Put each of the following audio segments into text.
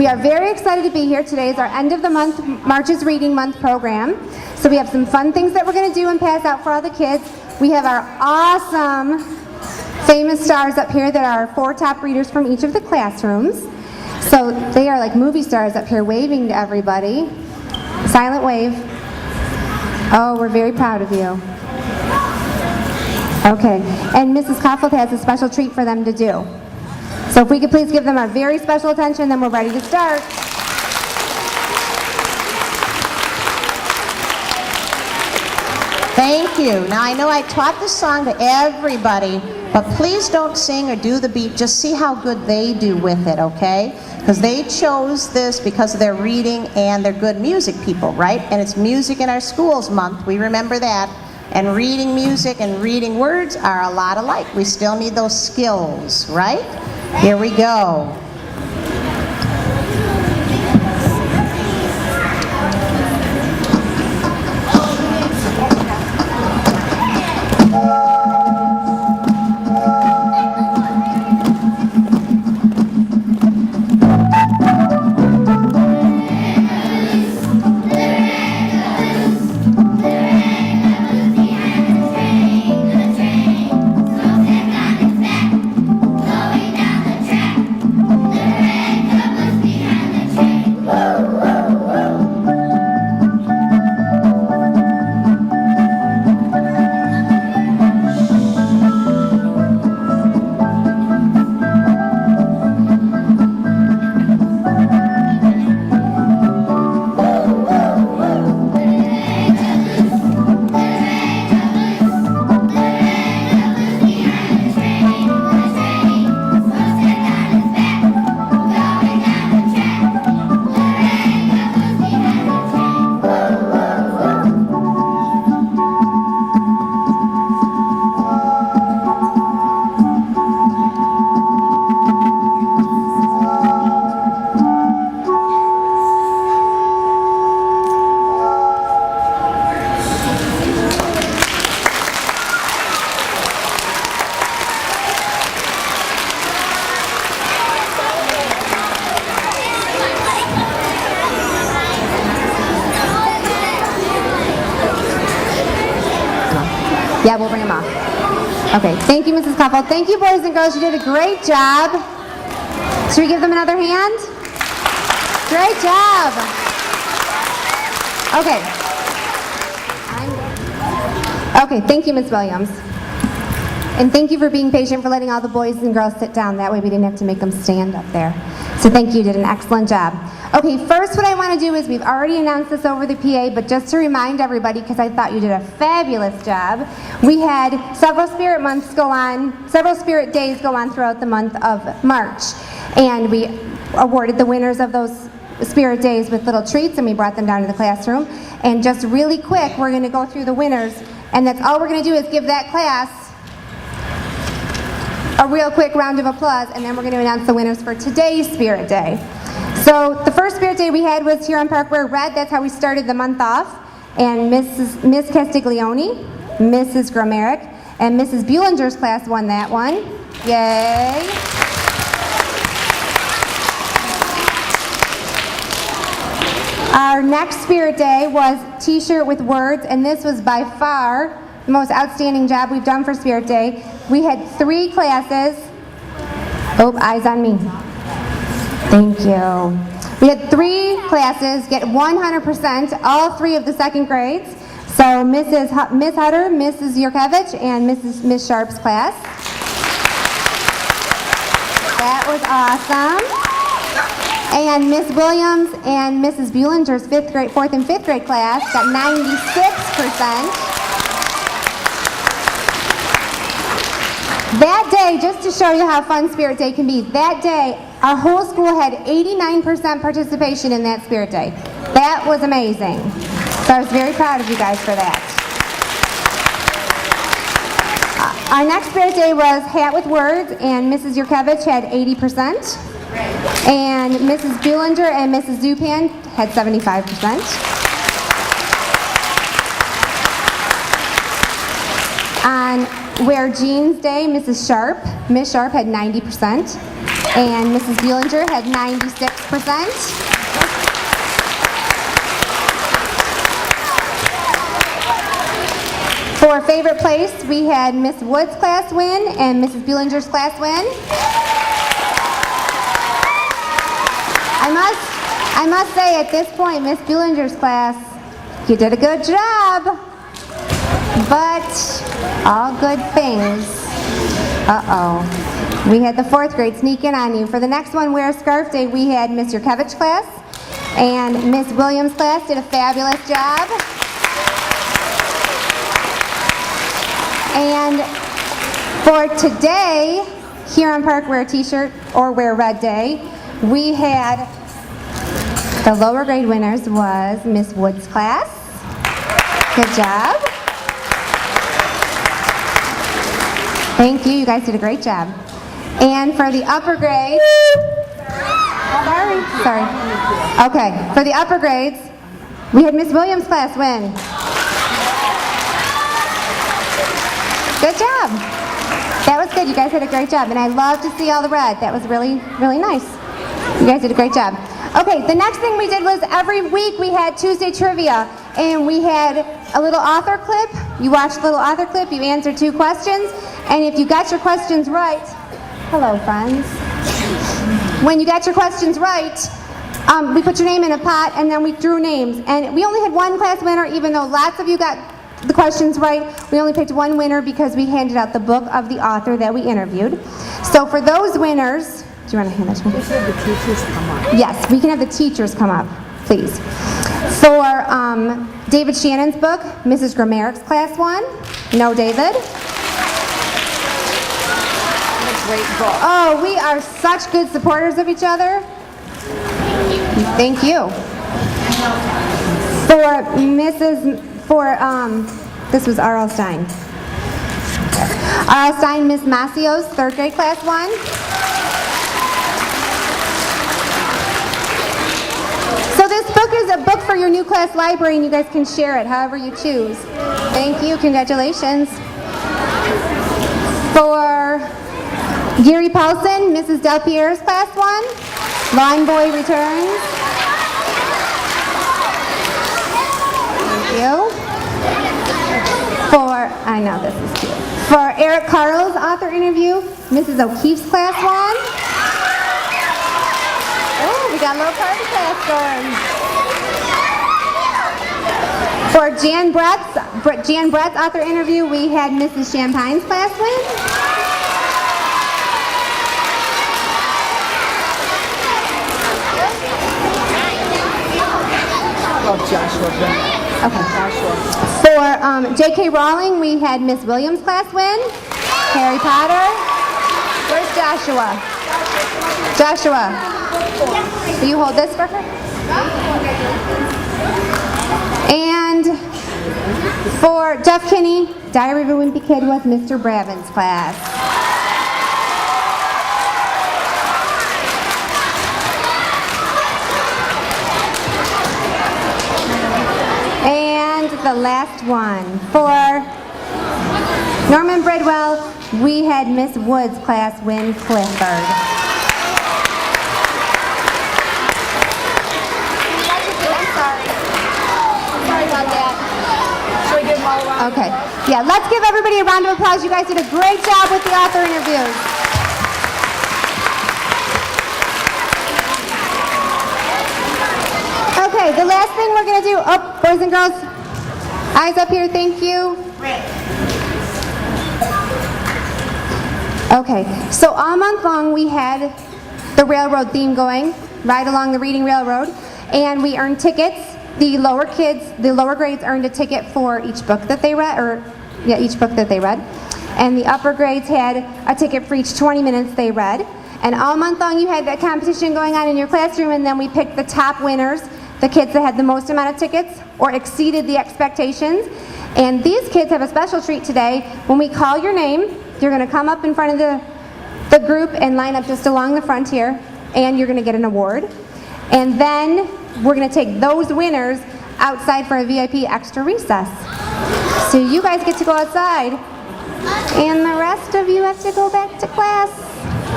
We are very excited to be here. Today is our end of the month, March's Reading Month program. So we have some fun things that we're going to do and pass out for all the kids. We have our awesome famous stars up here that are 4 top readers from each of the classrooms. So they are like movie stars up here waving to everybody. Silent wave. Oh, we're very proud of you. Okay, and Mrs. Koffold has a special treat for them to do. So if we could please give them our very special attention, then we're ready to start. Thank you. Now I know I taught this song to everybody, but please don't sing or do the beat. Just see how good they do with it, okay? Because they chose this because of their reading and they're good music people, right? And it's Music in Our Schools Month. We remember that. And reading music and reading words are a lot alike. We still need those skills, right? Here we go. Yeah, we'll bring them off. Okay, thank you, Mrs. Koffold. Thank you, boys and girls. You did a great job. Should we give them another hand? Great job. Okay. Okay, thank you, Ms. Williams. And thank you for being patient, for letting all the boys and girls sit down. That way we didn't have to make them stand up there. So thank you, you did an excellent job. Okay, first what I want to do is, we've already announced this over the PA, but just to remind everybody, because I thought you did a fabulous job, we had several spirit months go on, several spirit days go on throughout the month of March. And we awarded the winners of those spirit days with little treats, and we brought them down to the classroom. And just really quick, we're going to go through the winners, and that's all we're going to do is give that class a real quick round of applause, and then we're going to announce the winners for today's Spirit Day. So the first Spirit Day we had was Huron Parkway Red. That's how we started the month off. And Miss Castiglione, Mrs. Grameric, and Mrs. Buellinger's class won that one. Yay! Our next Spirit Day was T-shirt with words, and this was by far the most outstanding job we've done for Spirit Day. We had 3 classes. Oh, eyes on me. Thank you. We had 3 classes get 100%, all 3 of the second grades. So Miss Hutter, Mrs. Yurkevich, and Miss Sharp's class. That was awesome. And Miss Williams and Mrs. Buellinger's 4th and 5th grade class got 96%. That day, just to show you how fun Spirit Day can be, that day, our whole school had 89% participation in that Spirit Day. That was amazing. So I was very proud of you guys for that. Our next Spirit Day was Hat with Words, and Mrs. Yurkevich had 80%. And Mrs. Buellinger and Mrs. Zupan had 75%. On Wear Jeans Day, Miss Sharp had 90%. And Mrs. Buellinger had 96%. For favorite place, we had Miss Wood's class win and Mrs. Buellinger's class win. I must say at this point, Miss Buellinger's class, you did a good job. But all good things. Uh-oh. We had the 4th grade sneak in on you. For the next one, Wear a Scarf Day, we had Miss Yurkevich class and Miss Williams class did a fabulous job. And for today, Huron Park Wear a T-shirt or Wear Red Day, we had the lower grade winners was Miss Wood's class. Good job. Thank you. You guys did a great job. And for the upper grades, sorry. Okay, for the upper grades, we had Miss Williams' class win. Good job. That was good. You guys did a great job. And I love to see all the red. That was really, really nice. You guys did a great job. Okay, the next thing we did was every week we had Tuesday trivia. And we had a little author clip. You watched the little author clip. You answered 2 questions. And if you got your questions right, hello friends. When you got your questions right, we put your name in a pot and then we drew names. And we only had 1 class winner, even though lots of you got the questions right. We only picked 1 winner because we handed out the book of the author that we interviewed. So for those winners, do you want to hand that to me? We should have the teachers come up. Yes, we can have the teachers come up, please. For David Shannon's book, Mrs. Grameric's class won. No, David. Great book. Oh, we are such good supporters of each other. Thank you. This was R.L. Stein. R.L. Stein, Miss Macio's 3rd grade class won. So this book is a book for your new class library and you guys can share it however you choose. Thank you, congratulations. For Gary Paulson, Mrs. Del Pierre's class won. Lawn Boy returns. Thank you. I know this is cute. For Eric Carl's author interview, Mrs. O'Keefe's class won. Oh, we got a little party class going. For Jan Brett's author interview, we had Mrs. Champagne's class win. Joshua. Okay. Joshua. For J.K. Rowling, we had Miss Williams' class win. Harry Potter. Where's Joshua? Joshua. Will you hold this for her? And for Jeff Kinney, Diary of a Wimpy Kid was Mr. Bravin's class. The last one. For Norman Bridwell, we had Miss Wood's class win Clifford. Sorry about that. Should we give them all a round? Okay. Yeah, let's give everybody a round of applause. You guys did a great job with the author interviews. Okay, the last thing we're going to do, boys and girls, eyes up here, thank you. Okay, so all month long we had the railroad theme going, Ride Along the Reading Railroad, and we earned tickets. The lower grades earned a ticket for each book that they read, each book that they read. And the upper grades had a ticket for each 20 minutes they read. And all month long you had that competition going on in your classroom, and then we picked the top winners, the kids that had the most amount of tickets or exceeded the expectations. And these kids have a special treat today. When we call your name, you're going to come up in front of the group and line up just along the front here, and you're going to get an award. And then we're going to take those winners outside for a VIP extra recess. So you guys get to go outside, and the rest of you have to go back to class.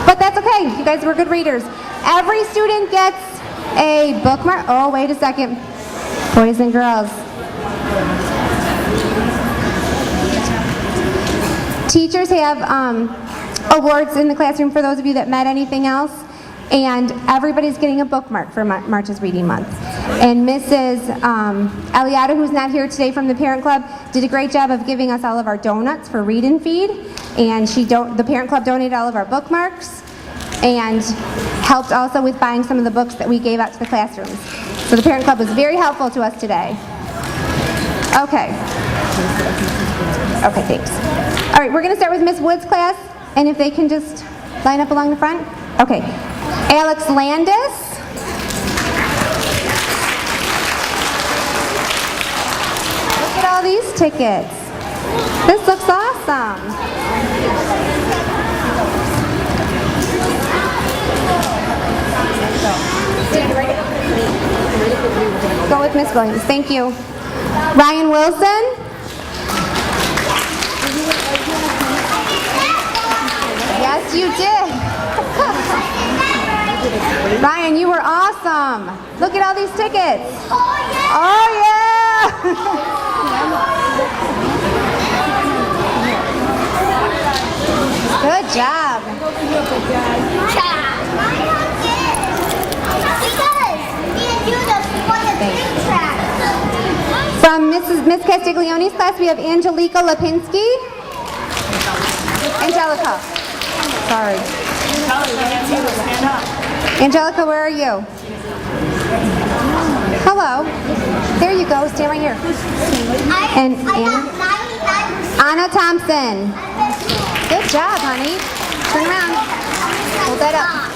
But that's okay. You guys were good readers. Every student gets a bookmark. Oh, wait a second. Boys and girls. Teachers have awards in the classroom for those of you that met anything else. And everybody's getting a bookmark for March's Reading Month. And Mrs. Eliada, who's not here today from the Parent Club, did a great job of giving us all of our donuts for Read and Feed. And the Parent Club donated all of our bookmarks and helped also with buying some of the books that we gave out to the classrooms. So the Parent Club was very helpful to us today. Okay. Okay, thanks. All right, we're going to start with Miss Wood's class, and if they can just line up along the front. Okay. Alex Landis. Look at all these tickets. This looks awesome. Go with Miss Williams. Thank you. Ryan Wilson. Yes, you did. Ryan, you were awesome. Look at all these tickets. Oh, yeah. Good job. From Miss Castiglione's class, we have Angelica Lipinski. Angelica. Sorry. Angelica, where are you? Hello. There you go. Stand right here. And Anna Thompson. Good job, honey. Turn around. Hold that up.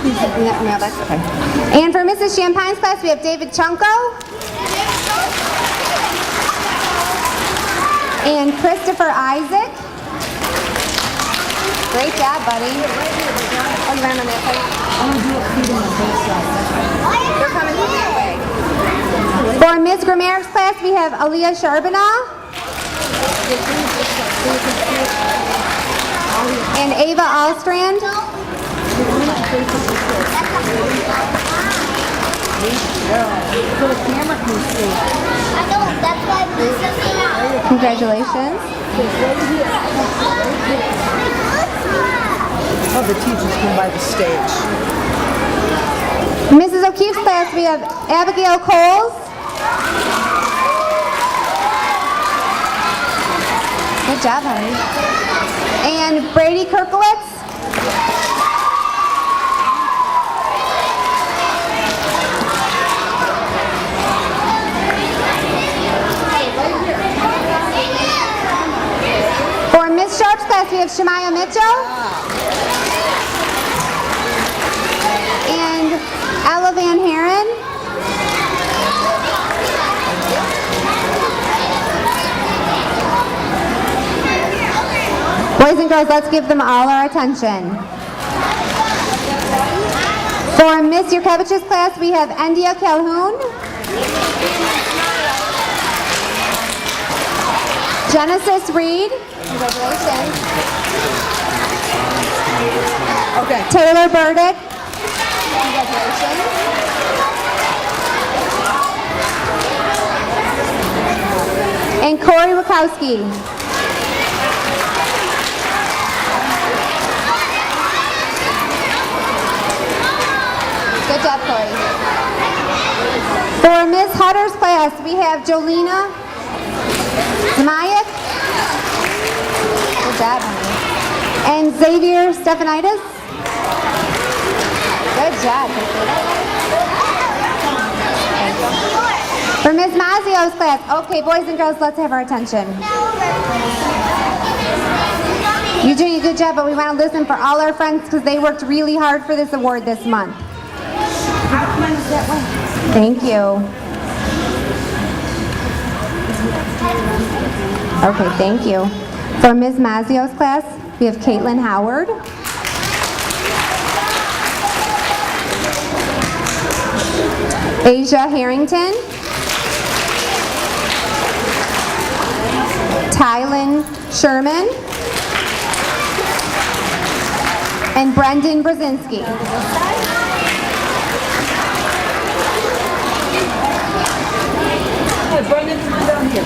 No, that's okay. And for Mrs. Champagne's class, we have David Chunko. And Christopher Isaac. Great job, buddy. Oh, you ran on that side? They're coming from that way. For Miss Grammatic's class, we have Aaliyah Charbonneau. And Ava Allstrand. So the camera can see. I know, that's why I'm looking out. Congratulations. Oh, the teachers come by the stage. Mrs. O'Keefe's class, we have Abigail Coles. Good job, honey. And Brady Kirkowitz. For Miss Sharp's class, we have Shemaya Mitchell. And Ella Van Haren. Boys and girls, let's give them all our attention. For Miss Yurkevich's class, we have Endia Calhoun. Genesis Reed. Congratulations. Okay. Taylor Burdick. Congratulations. And Corey Wachowski. Good job, Corey. For Miss Hutter's class, we have Jolena Zmayak. Good job, honey. And Xavier Stephanitis. Good job. For Miss Mazio's class. Okay, boys and girls, let's have our attention. You're doing a good job, but we want to listen for all our friends because they worked really hard for this award this month. Thank you. Okay, thank you. For Ms. Mazio's class, we have Caitlin Howard. Asia Harrington. Tylen Sherman, and Brendan Brzezinski. Hey, Brendan, come down here.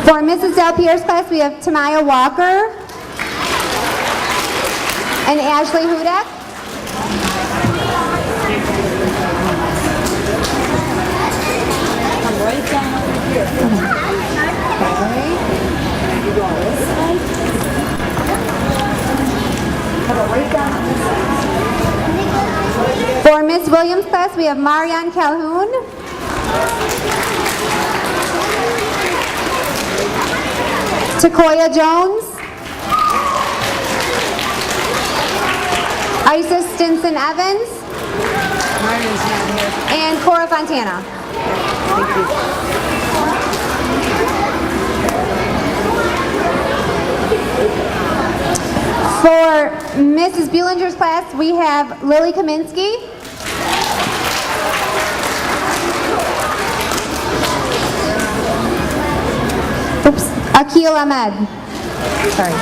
For Mrs. Del Pierre's class, we have Tamaya Walker and Ashley Hudak. Come right down over here. You go on this side. How about right down on this side? For Miss Williams' class, we have Marianne Calhoun, Takoya Jones, Isis Stinson Evans, Marion's not here. and Cora Fontana. Thank you. For Mrs. Buellinger's class, we have Lily Kaminsky, Akil Ahmed. Sorry.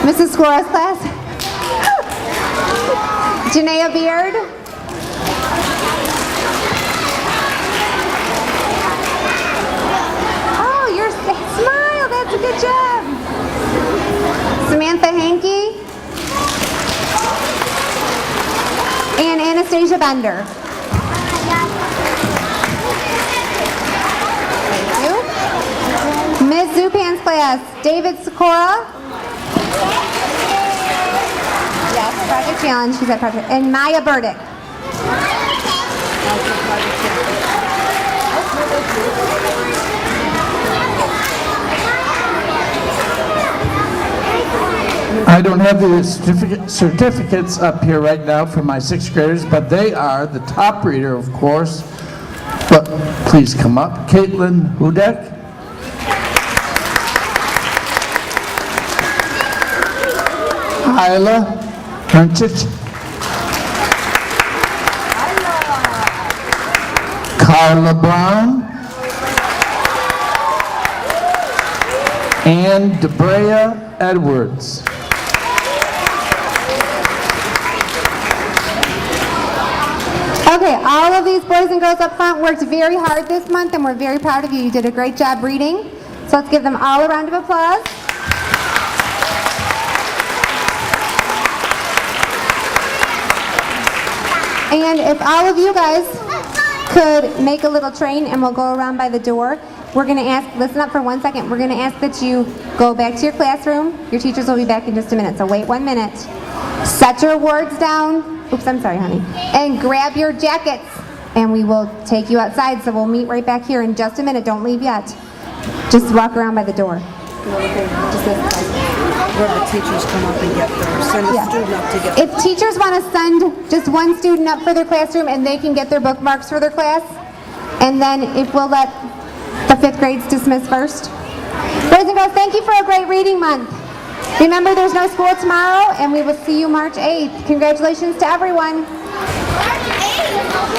Mrs. Scora's class, Janaea Beard, oh, you're smile, that's a good job. Samantha Hankey and Anastasia Bender. Thank you. Ms. Zupan's class, David Sikora. Yes, Project Challenge, she's at Project, and Maya Burdick. I don't have the certificates up here right now for my sixth graders, but they are the top reader, of course. But please come up. Caitlin Hudek. Isla Herncich. Carla Brown. And Debrea Edwards. Okay, all of these boys and girls up front worked very hard this month, and we're very proud of you. You did a great job reading. So let's give them all a round of applause. And if all of you guys could make a little train, and we'll go around by the door. We're going to ask, listen up for 1 second. We're going to ask that you go back to your classroom. Your teachers will be back in just a minute, so wait 1 minute. Set your words down. Oops, I'm sorry, honey. And grab your jackets, and we will take you outside. So we'll meet right back here in just a minute. Don't leave yet. Just walk around by the door. Where the teachers come up and get their, send a student up to get If teachers want to send just one student up for their classroom, and they can get their bookmarks for their class, and then if we'll let the 5th grades dismiss first. Boys and girls, thank you for a great reading month. Remember, there's no school tomorrow, and we will see you March 8th. Congratulations to everyone. March 8th?